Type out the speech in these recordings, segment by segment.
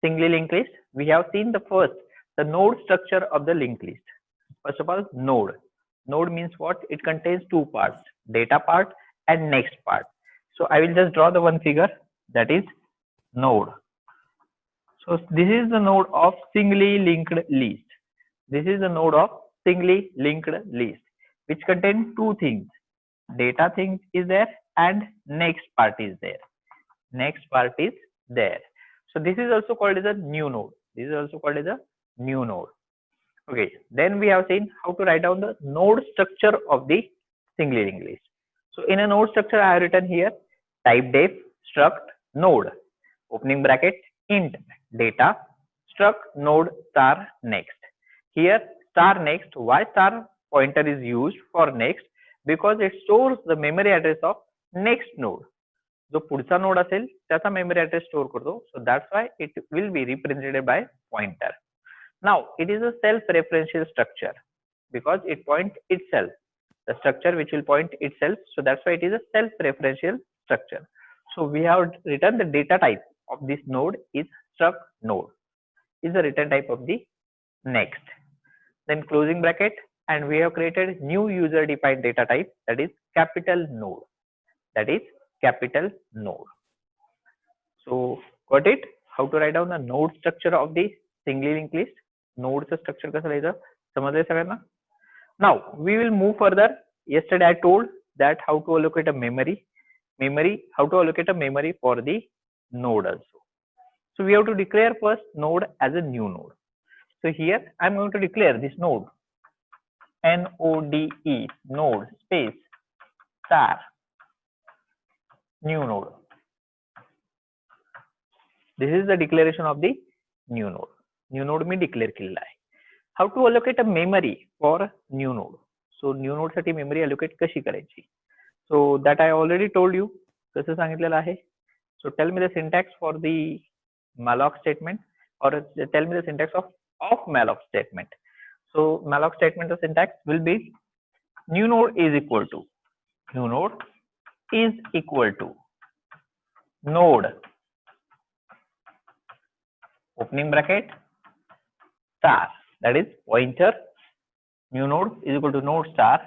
singly linked list, we have seen the node structure of the linked list. First of all, node. Node means what? It contains two parts, data part and next part. So I will just draw the one figure, that is node. So this is the node of singly linked list. This is the node of singly linked list, which contains two things. Data thing is there and next part is there. Next part is there. So this is also called as a new node. This is also called as a new node. Okay, then we have seen how to write down the node structure of the singly linked list. So in a node structure, I have written here type def struct node, opening bracket, int data struct node star next. Here star next, why star pointer is used for next? Because it stores the memory address of next node. जो पुढचा node असेल त्याचा memory address store करतो. So that's why it will be represented by pointer. Now it is a self-referential structure because it points itself, the structure which will point itself. So that's why it is a self-referential structure. So we have written the data type of this node is struct node, is the return type of the next. Then closing bracket, and we have created new user defined data type, that is capital node, that is capital node. So got it? How to write down the node structure of the singly linked list? Node structure कसं लिहायचं समजलंय सगळ्यांना? Now we will move further. Yesterday I told that how to allocate a memory, how to allocate a memory for the node also. So we have to declare first node as a new node. So here I am going to declare this node, NODE, node space star new node. This is the declaration of the new node. New node मी declare केलेला आहे. How to allocate a memory for new node. So new node साठी memory allocate कशी करायची? So that I already told you. कसं सांगितलेलं आहे? So tell me the syntax for the malloc statement, or tell me the syntax of malloc statement. So malloc statement, the syntax will be new node is equal to node opening bracket star, that is pointer, new node is equal to node star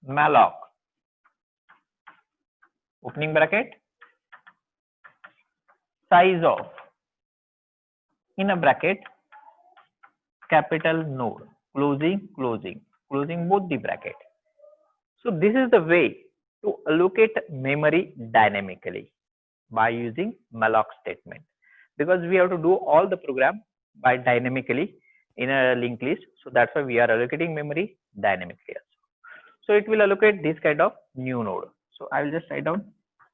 malloc opening bracket size of in a bracket capital node closing both the bracket. So this is the way to allocate memory dynamically by using malloc statement, because we have to do all the program by dynamically in a linked list. So that's why we are allocating memory dynamically also. So it will allocate this kind of new node. So I will just write down,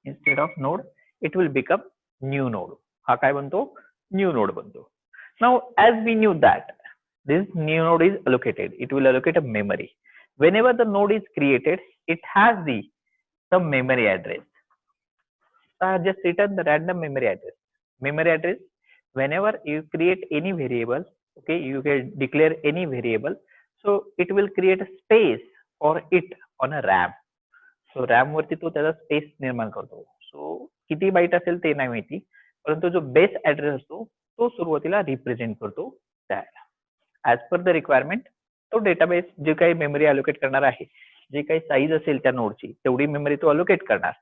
instead of node it will become new node. हा काय बनतो? New node बनतो. Now as we knew that this new node is allocated, it will allocate a memory. Whenever the node is created, it has some memory address. So I have just written the random memory address. Whenever you create any variable, okay, you can declare any variable, so it will create a space for it on a RAM. So RAM वरती तो त्याचा space निर्माण करतो. सो किती bite असेल ते नाही माहिती, परंतु जो बेस ऍड्रेस असतो तो सुरुवातीला रिप्रेझेंट करतो त्याला. ऍज पर द रिक्वायरमेंट तो डेटाबेस जे काही मेमरी अलोकेट करणार आहे, जे काही साईज असेल त्या नोडची तेवढी मेमरी तो अलोकेट करणार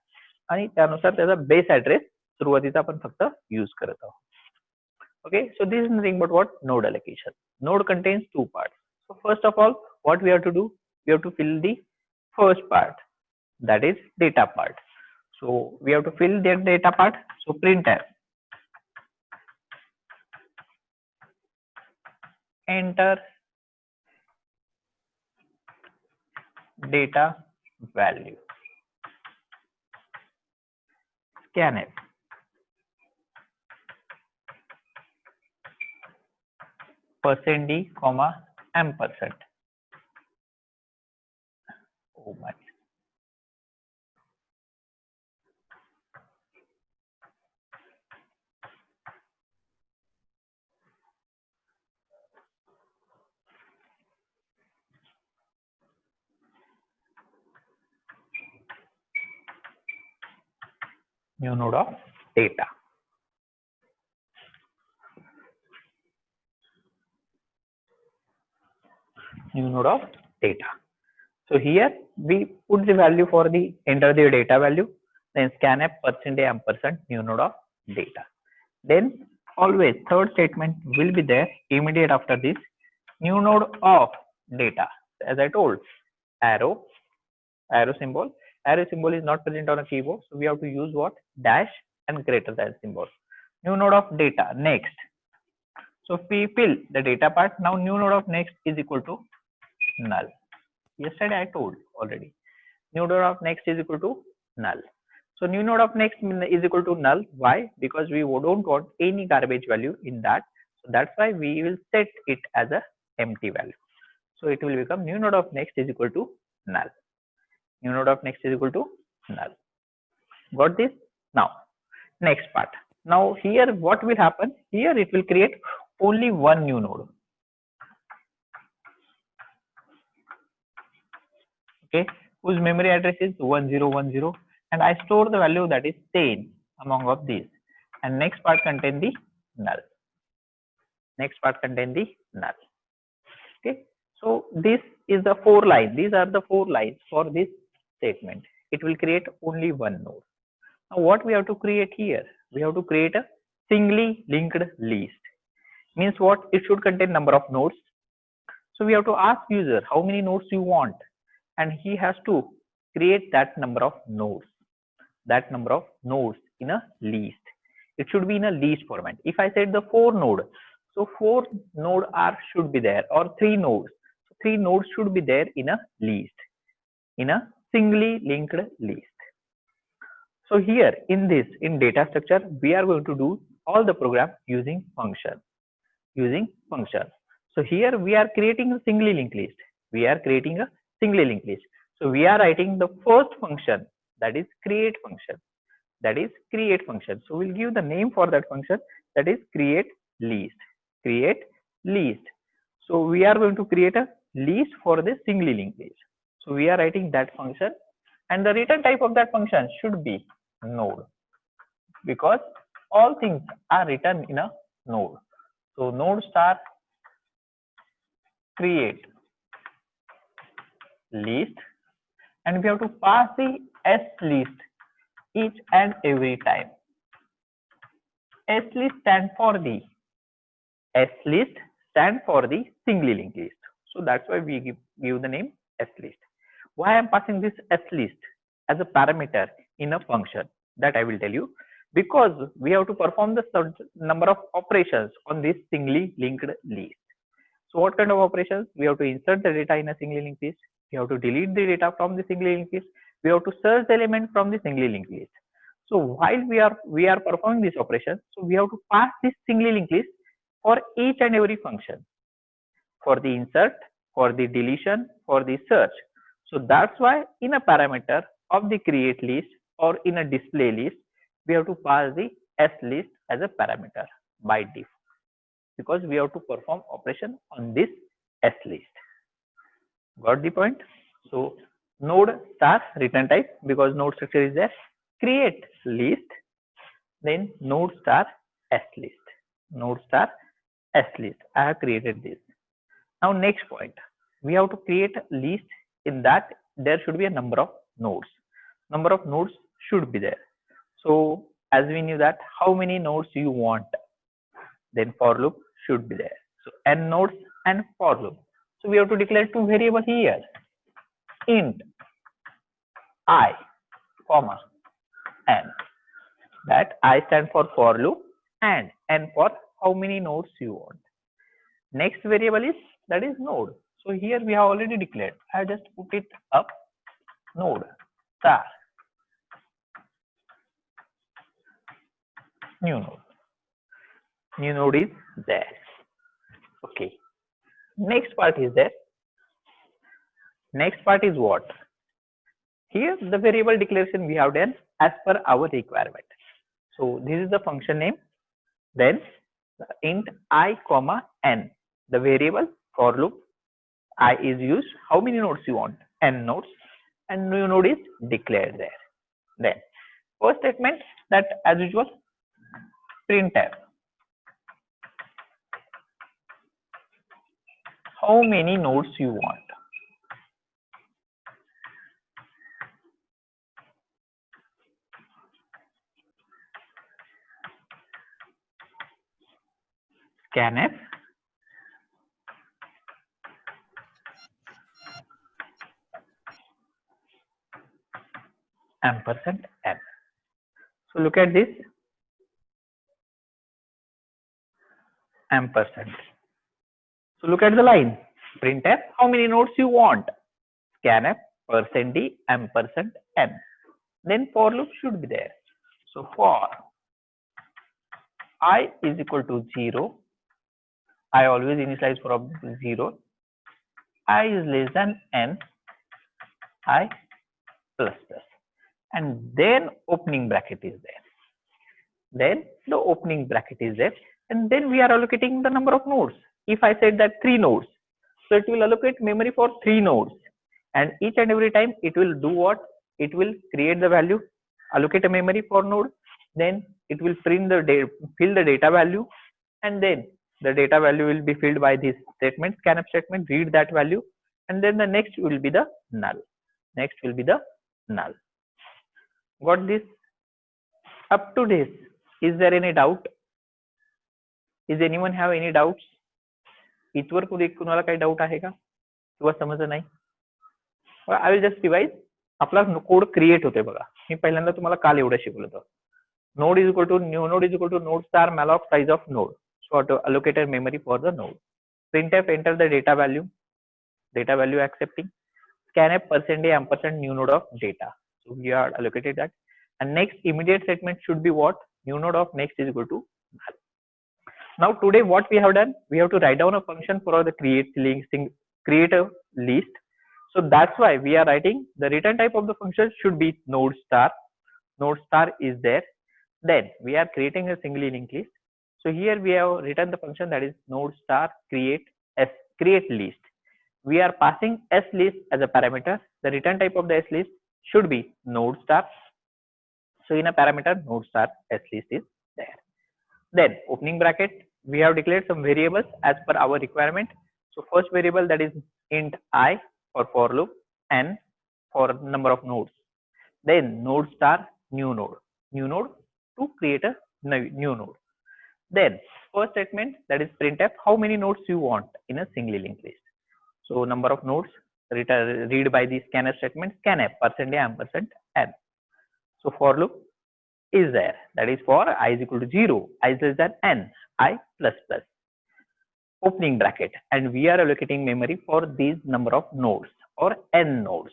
आणि त्यानुसार त्याचा बेस ऍड्रेस सुरुवातीचा आपण फक्त यूज करत आहोत. Okay, so this is nothing but what? Node allocation. Node contains two parts. So first of all, what we have to do? We have to fill the first part, that is data part. So we have to fill the data part. So printf enter data value, scanf %d, ampersand. Oh my. New node of data. new node of data. So here we put the value for the enter the data value, then scanf %ampersand new node of data. Then always third statement will be there immediate after this, new node of data. As I told, arrow symbol. Arrow symbol is not present on a keyboard, so we have to use what? Dash and greater than symbol. New node of data next. So if we fill the data part, now new node of next is equal to null. Yesterday I told already. New node of next is equal to null. So new node of next is equal to null. Why? Because we don't want any garbage value in that. So that's why we will set it as a empty value. So it will become new node of next is equal to null. New node of next is equal to null. Got this? Now next part. Now here what will happen? Here it will create only one new node. Okay, whose memory address is 1010, and I store the value that is 10 among of these, and next part contain the null. Next part contain the null. Okay, so this is the 4 lines. These are the 4 lines for this statement. It will create only one node. Now what we have to create here? We have to create a singly linked list. Means what? It should contain number of nodes. So we have to ask user how many nodes you want, and he has to create that number of nodes. That number of nodes in a list. It should be in a list format. If I said the 4 node, so 4 node should be there, or 3 nodes. So 3 nodes should be there in a list, in a singly linked list. So here in data structure, we are going to do all the program using function. So here we are creating a singly linked list. So we are writing the first function, that is create function. So we'll give the name for that function, that is create list. So we are going to create a list for the singly linked list. So we are writing that function, and the return type of that function should be node, because all things are written in a node. So node star create list, and we have to pass the S list each and every time. S list stand for the singly linked list. So that's why we give the name S list. Why I am passing this S list as a parameter in a function, that I will tell you. Because we have to perform the number of operations on this singly linked list. So what kind of operations? We have to insert the data in a singly linked list. We have to delete the data from the singly linked list. We have to search the element from the singly linked list. So while we are performing this operation, so we have to pass this singly linked list for each and every function, for the insert, for the deletion, for the search. So that's why in a parameter of the create list or in a display list, we have to pass the S list as a parameter by default, because we have to perform operation on this S list. Got the point? So node star return type, because node structure is there, create list, then node star S list. I have created this. Now next point, we have to create a list. In that there should be a number of nodes. Number of nodes should be there. So as we knew that how many nodes you want, then for loop should be there. So n nodes and for loop. So we have to declare two variables here, int I comma n. That I stand for loop and n for how many nodes you want. Next variable is, that is node. So here we have already declared. I have just put it up, node star new node. New node is there. Okay. Next part is there. Next part is what? Here the variable declaration we have done as per our requirement. So this is the function name. Then int I comma n. The variable for loop I is used. How many nodes you want? N nodes, and new node is declared there. Then first statement, that as usual printf. how many nodes you want. Scanf ampersand n. So look at this ampersand. So look at the line. Printf, how many nodes you want? Scanf %d ampersand n. Then for loop should be there. So for I is equal to 0, I always initialize from 0. I is less than n, I plus plus. And then opening bracket is there. Then the opening bracket is there. And then we are allocating the number of nodes. If I said that 3 nodes, so it will allocate memory for 3 nodes. And each and every time it will do what? It will create the value, allocate a memory for node. Then it will print the data, fill the data value. And then the data value will be filled by this statement, scanf statement, read that value. And then the next will be the null. Next will be the null. Got this? Up to this, is there any doubt? Is anyone have any doubts? इथवर कुणाला काही doubt आहे का किंवा समजलं नाही? I will just revise. आपला code create होते बघा. मी पहिल्यांदा तुम्हाला काल एवढं शिकवलं होतं. Node is equal to new node is equal to node star malloc size of node. So to allocated memory for the node. Printf enter the data value accepting. Scanf %d ampersand new node of data. So we are allocated that. And next immediate statement should be what? New node of next is equal to null. Now today what we have done, we have to write down a function for the create a list. So that's why we are writing the return type of the function should be node star. Node star is there. Then we are creating a single linked list. So here we have written the function that is node star create list. We are passing s list as a parameter. The return type of the s list should be node star. So in a parameter node star s list is there. Then opening bracket, we have declared some variables as per our requirement. So first variable that is int I for loop, n for number of nodes. Then node star new node to create a new node. Then first statement that is printf, how many nodes you want in a single linked list. So number of nodes read by the scanf statement, scanf %d ampersand n. So for loop is there, that is for I is equal to 0, I is less than n, I plus plus. Opening bracket, and we are allocating memory for these number of nodes or n nodes.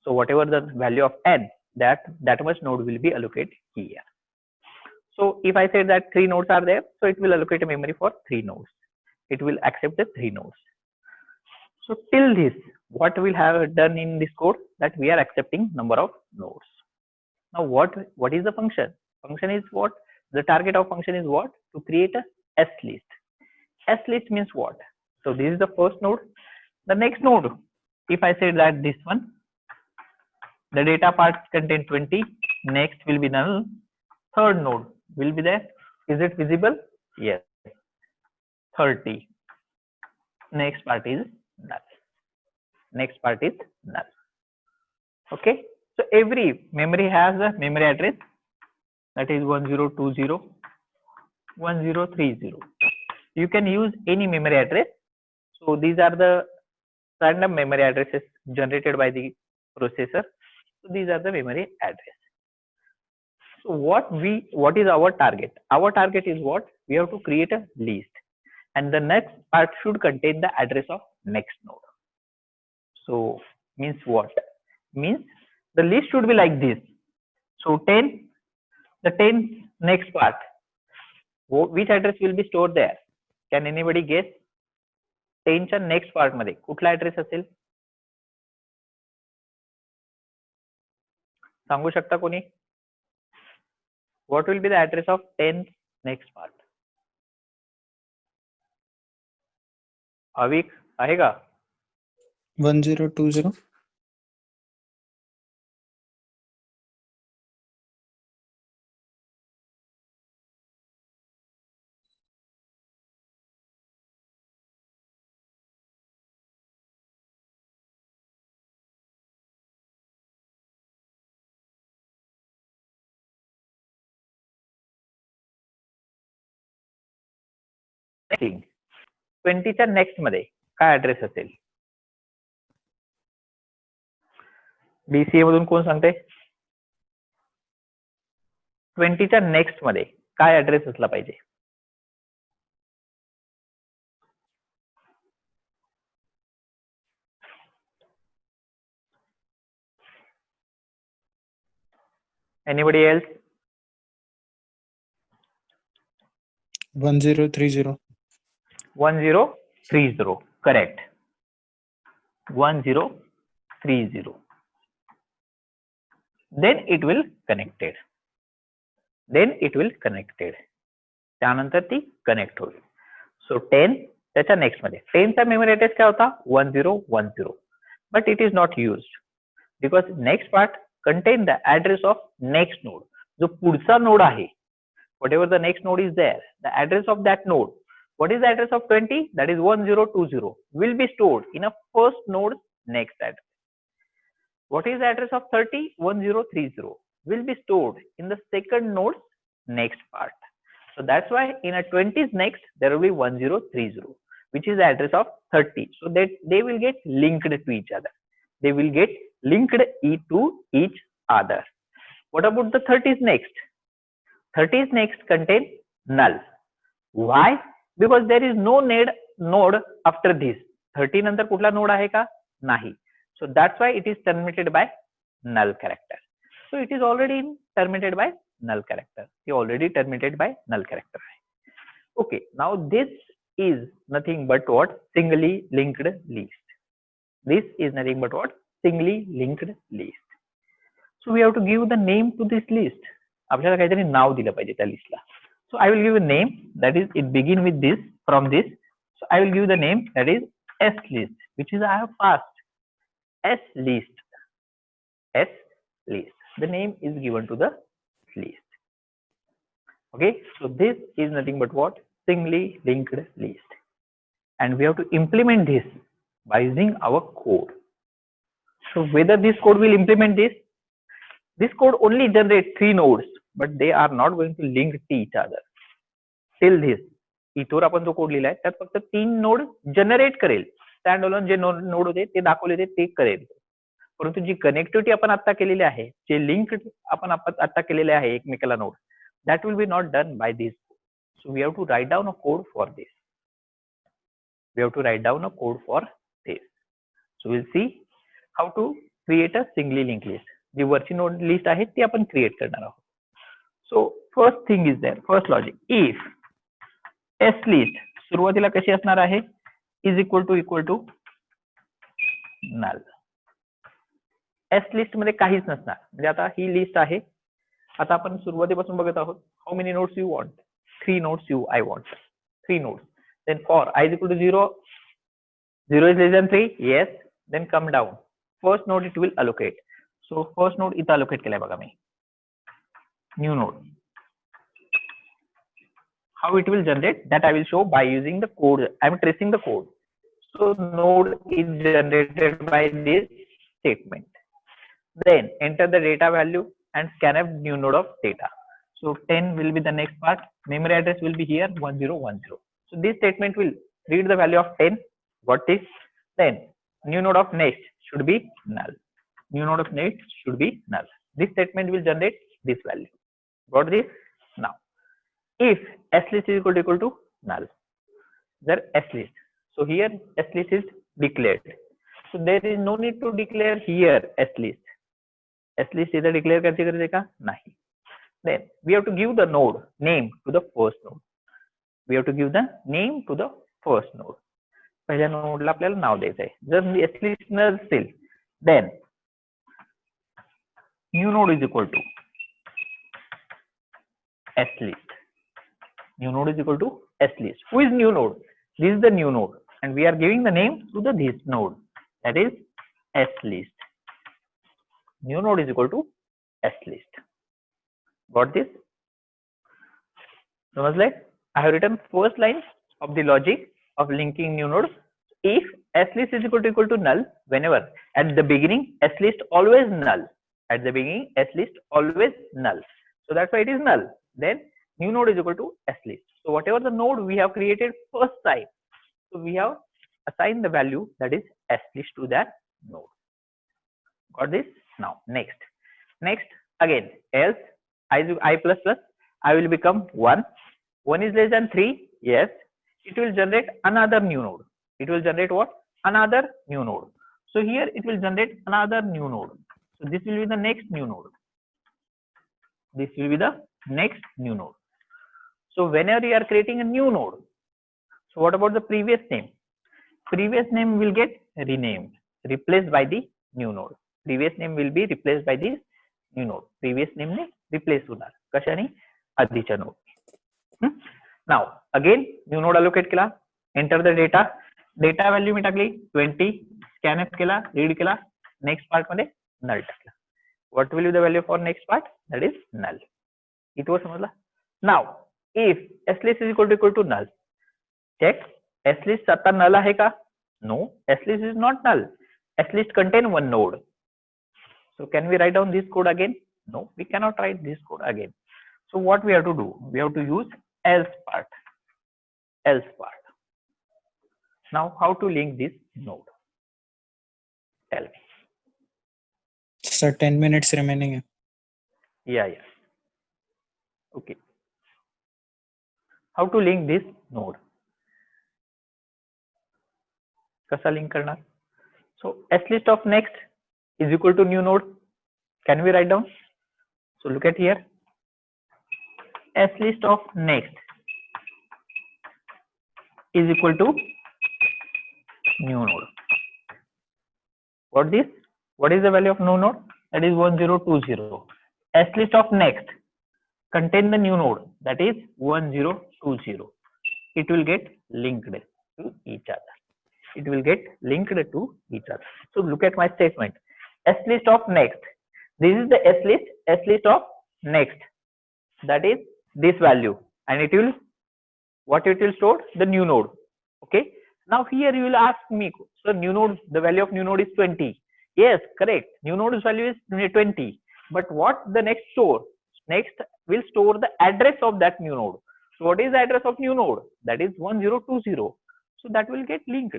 So whatever the value of n, that much node will be allocated here. So if I say that 3 nodes are there, so it will allocate a memory for 3 nodes. It will accept the 3 nodes. So till this, what we have done in this code, that we are accepting number of nodes. Now what is the function? Function is what? The target of function is what? To create a S list. S list means what? So this is the first node. The next node, if I say that this one, the data part contain 20, next will be null. Third node will be there. Is it visible? Yes. 30. Next part is null. Next part is null. Okay. So every memory has a memory address, that is 1020, 1030. You can use any memory address. So these are the random memory addresses generated by the processor. So these are the memory address. So what is our target? Our target is what? We have to create a list, and the next part should contain the address of next node. So means what? Means the list should be like this. So 10, the 10 next part, which address will be stored there? Can anybody guess? 10 च्या next part मध्ये कुठला address असेल? सांगू शकता कोणी? What will be the address of 10th next part? अविक आहे का? 1020. 20 च्या नेक्स्ट मध्ये काय ऍड्रेस असेल? BCA मधून कोण सांगते? 20 च्या नेक्स्ट मध्ये काय ऍड्रेस असला पाहिजे? Anybody else? 1030. 1030. Correct. 1030. Then it will connected. त्यानंतर ती कनेक्ट होईल. सो 10 त्याच्या नेक्स्ट मध्ये 10 चा मेमरी ऍड्रेस काय होता? 1010. But it is not used because next part contain the address of next node. जो पुढचा नोड आहे, whatever the next node is there, the address of that node, what is the address of 20? That is 1020, will be stored in a first node next address. What is the address of 30? 1030 will be stored in the second node next part. So that's why in a 20's next there will be 1030, which is the address of 30. So that they will get linked to each other. They will get linked to each other. What about the 30's next? 30's next contain null. Why? Because there is no node after this. 30 नंतर कुठला node आहे का? नाही. So that's why it is terminated by null character. So it is already terminated by null character. It already terminated by null character. Okay. Now this is nothing but what? Singly linked list. This is nothing but what? Singly linked list. So we have to give the name to this list. आपल्याला काहीतरी नाव दिलं पाहिजे त्या लिस्टला. So I will give a name that is it begin with this from this. So I will give the name that is S list, which is I have passed S list. S list. The name is given to the list. Okay, so this is nothing but what? Singly linked list, and we have to implement this by using our code. So whether this code will implement this code only generates 3 nodes, but they are not going to link to each other. Till this, इथवर आपण जो code लिहिलाय त्यात फक्त 3 node generate करेल. Stand alone जे node होते ते दाखवले ते करेल. परंतु जी कनेक्टिव्हिटी आपण आता केलेली आहे, जे लिंक आपण आता केलेले आहे एकमेकाला node, that will be not done by this. So we have to write down a code for this. So we'll see how to create a singly linked list. जी वरची नोड लिस्ट आहे ती आपण क्रिएट करणार आहोत. So first thing is there, first logic, if S list सुरुवातीला कशी असणार आहे? Is equal to null. S list मध्ये काहीच नसणार. म्हणजे आता ही लिस्ट आहे. आता आपण सुरुवातीपासून बघत आहोत. How many nodes you want? 3 nodes I want 3 nodes. Then for i is equal to 0, 0 is less than 3, yes. Then come down. First node it will allocate. So first node इथं allocate केलाय बघा मी. New node. How it will generate? That I will show by using the code. I am tracing the code. So node is generated by this statement. Then enter the data value and scan a new node of data. So 10 will be the next part. Memory address will be here 1010. So this statement will read the value of 10. Got this? Then new node of next should be null. New node of next should be null. This statement will generate this value. Got this? Now, if slist is equal to null, there slist. So here slist is declared. So there is no need to declare here slist. Slist इधर declare करते का? नहीं. Then we have to give the node name to the first node. We have to give the name to the first node. पहिल्या नोडला आपल्याला नाव द्यायचं आहे. जर slist नसेल, then new node is equal to slist. New node is equal to slist. Who is new node? This is the new node, and we are giving the name to this node, that is slist. New node is equal to slist. Got this? समजले? I have written first line of the logic of linking new nodes. If slist is equal to null, whenever at the beginning slist always null. At the beginning slist always null. So that's why it is null. Then new node is equal to slist. So whatever the node we have created first time, so we have assigned the value that is S list to that node. Got this? Now next again else I plus plus I will become 1. 1 is less than 3. Yes, it will generate another new node. It will generate what? Another new node. So here it will generate another new node. So this will be the next new node. This will be the next new node. So whenever you are creating a new node, so what about the previous name? Previous name will get renamed, replaced by the new node. Previous name will be replaced by this new node. Previous name ने replace होणार कशाने? आधीच्या node. Now again new node allocate केला. Enter the data. Data value मी टाकली 20. Scanf केला, read केला. Next part मध्ये null टाकला. What will be the value for next part? That is null. इथवर समजला? Now if slist is equal to null, check slist आता null आहे का? No, slist is not null. Slist contain one node. So can we write down this code again? No, we cannot write this code again. So what we have to do? We have to use else part. Else part. Now how to link this node? Tell me. Sir, 10 minutes remaining. Yeah. Okay. How to link this node? कसा link करणार? So slist of next is equal to new node. Can we write down? So look at here. Slist of next is equal to new node. What is the value of new node? That is 1020. Slist of next contain the new node, that is 1020. It will get linked to each other. It will get linked to each other. So look at my statement. Slist of next. This is the slist of next. That is this value, and it will store the new node. Okay. Now here you will ask me, so new node, the value of new node is 20. Yes, correct. New node's value is 20. But what the next store? Next will store the address of that new node. So what is the address of new node? That is 1020. So that will get linked.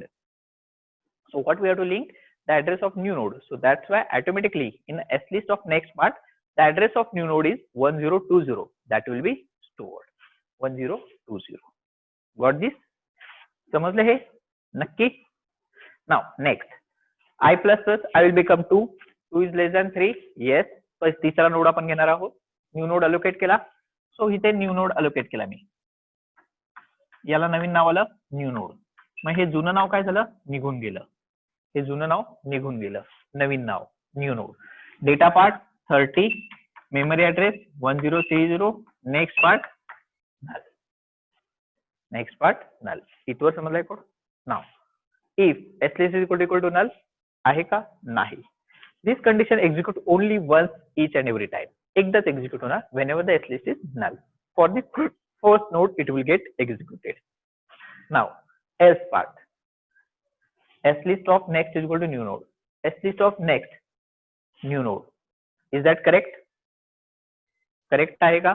So what we have to link? The address of new node. So that's why automatically in slist of next part, the address of new node is 1020. That will be stored 1020. Got this? समजले हे? नक्की? Now next, I plus plus I will become 2. 2 is less than 3. Yes. So तिसरा node आपण घेणार आहोत. New node allocate केला. सो इथे new node allocate केला मी. याला नवीन नाव आलं न्यू नोड. मग हे जुनं नाव काय झालं? निघून गेलं. हे जुनं नाव निघून गेलं. नवीन नाव new node. Data part 30, memory address 1030, next part null. Next part null. इथवर समजलाय कोड? नाव if slist is equal to null आहे का? नाही. This condition execute only once each and every time. एकदाच execute होणार whenever the slist is null. For the first node it will get executed. Now else part. Slist of next is equal to new node. Slist of next new node. Is that correct? Correct आहे का?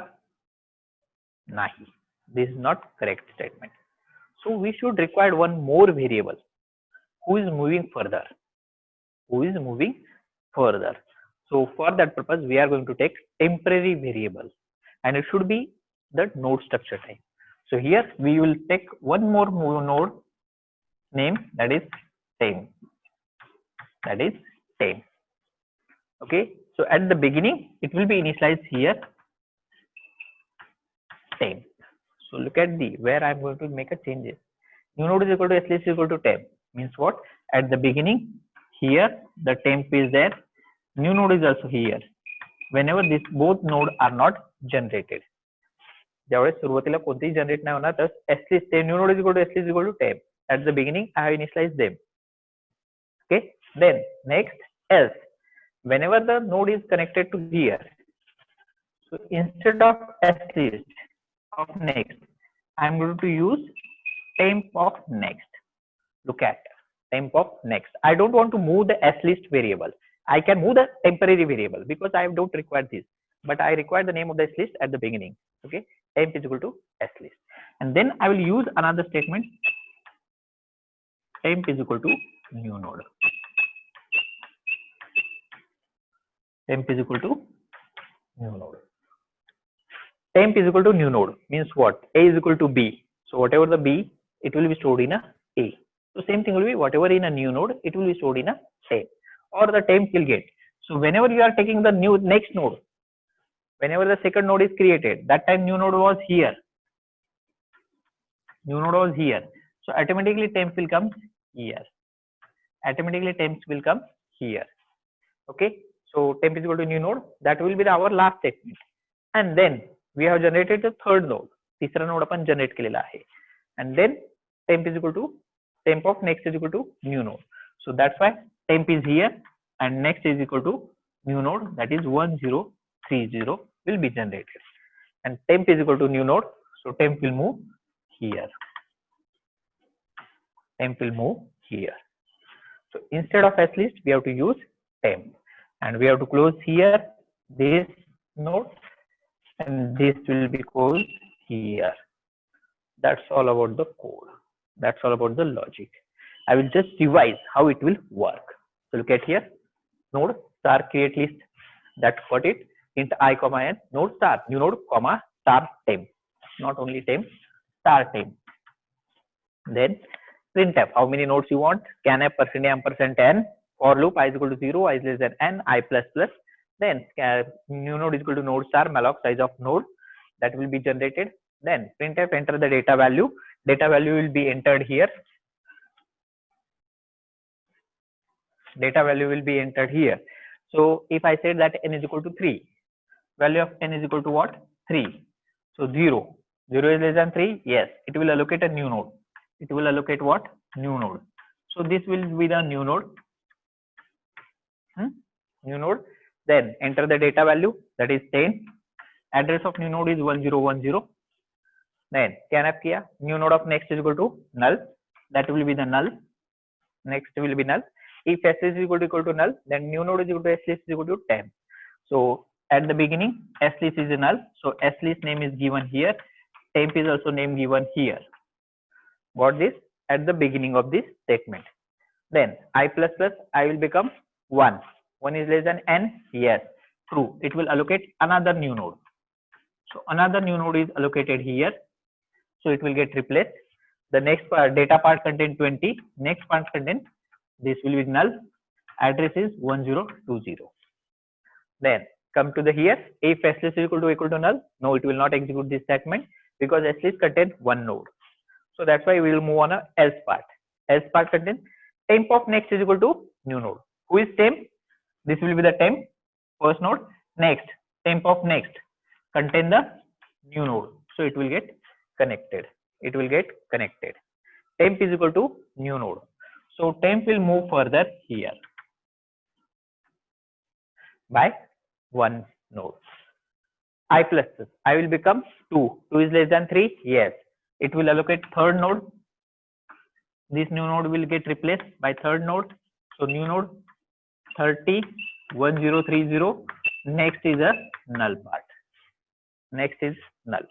नाही. This is not correct statement. So we should require one more variable who is moving further. So for that purpose we are going to take temporary variable, and it should be the node structure type. So here we will take one more node name, that is temp. Okay, so at the beginning it will be initialized here temp. So look at where I am going to make a changes. New node is equal to slist is equal to temp. Means what? At the beginning here the temp is there. New node is also here. Whenever these both nodes are not generated, ज्यावेळेस सुरुवातीला कोणतेही generate नाही होणार, तर slist new node is equal to slist is equal to temp. At the beginning I have initialized them. Okay. Then next else, whenever the node is connected to here, so instead of slist of next, I am going to use temp of next. Look at temp of next. I don't want to move the slist variable. I can move the temporary variable because I don't require this. but I require the name of the S list at the beginning. Okay, temp is equal to S list, and then I will use another statement. Temp is equal to new node. Temp is equal to new node. Temp is equal to new node means what? A is equal to B. So whatever the B, it will be stored in a A. So same thing will be whatever in a new node, it will be stored in a temp, or the temp will get. So whenever you are taking the new next node, whenever the second node is created, that time new node was here. New node was here. So automatically temp will come here. Automatically temps will come here. Okay. So temp is equal to new node. That will be our last statement. And then we have generated the third node. तीसरा node अपन generate केलेला आहे. And then temp is equal to temp of next is equal to new node. So that's why temp is here and next is equal to new node, that is 1030 will be generated. And temp is equal to new node. So temp will move here. Temp will move here. So instead of S list, we have to use temp, and we have to close here this node, and this will be closed here. That's all about the code. That's all about the logic. I will just revise how it will work. So look at here, node star create list. That's got it. Int I comma n node star new node comma star temp. Not only temp, star temp. Then printf, how many nodes you want? Scanf %n, for loop I is equal to 0, I is less than n, I plus plus. Then new node is equal to node star malloc size of node, that will be generated. Then printf, enter the data value. Data value will be entered here. Data value will be entered here. So if I said that n is equal to 3, value of n is equal to what? 3. So 0. 0 is less than 3. Yes, it will allocate a new node. It will allocate what? New node. So this will be the new node. New node. Then enter the data value, that is 10. Address of new node is 1010. Then scanf kiya, new node of next is equal to null. That will be the null. Next will be null. If S is equal to null, then new node is equal to S list is equal to 10. So at the beginning, S list is a null. So S list name is given here. Temp is also name given here. Got this at the beginning of this statement. Then I plus plus, I will become 1. 1 is less than n. Yes, true. It will allocate another new node. So another new node is allocated here. So it will get replaced. The next part, data part contain 20. Next part contain, this will be null. Address is 1020. Then come to the here. If S list is equal to null, no, it will not execute this statement because S list contains one node. So that's why we will move on a else part. Else part contains temp of next is equal to new node. Who is temp? This will be the temp, first node. Next, temp of next contain the new node. So it will get connected. It will get connected. Temp is equal to new node. So temp will move further here by one node. I plus this. I will become 2. 2 is less than 3. Yes. It will allocate third node. This new node will get replaced by third node. So new node 30 1030. Next is a null part. Next is null.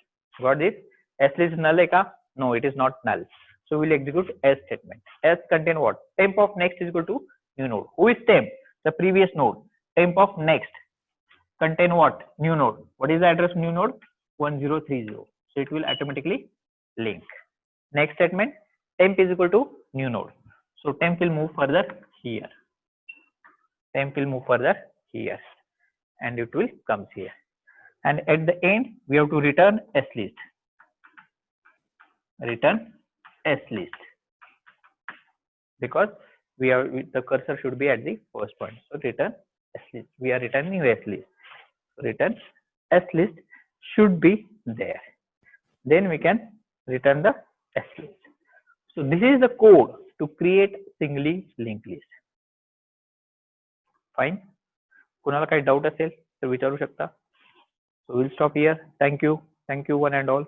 Got this? S list is null eka? No, it is not null. So we'll execute S statement. S contain what? Temp of next is equal to new node. Who is temp? The previous node. Temp of next contain what? New node. What is the address of new node? 1030. So it will automatically link. Next statement, temp is equal to new node. So temp will move further here. Temp will move further here, and it will come here. And at the end, we have to return S list. Return S list, because we are the cursor should be at the first point. So return S list. We are returning S list. Return S list should be there. Then we can return the S list. So this is the code to create singly linked list. Fine. कुणाला काही doubt असेल तर विचारू शकता. So we'll stop here. Thank you one and all.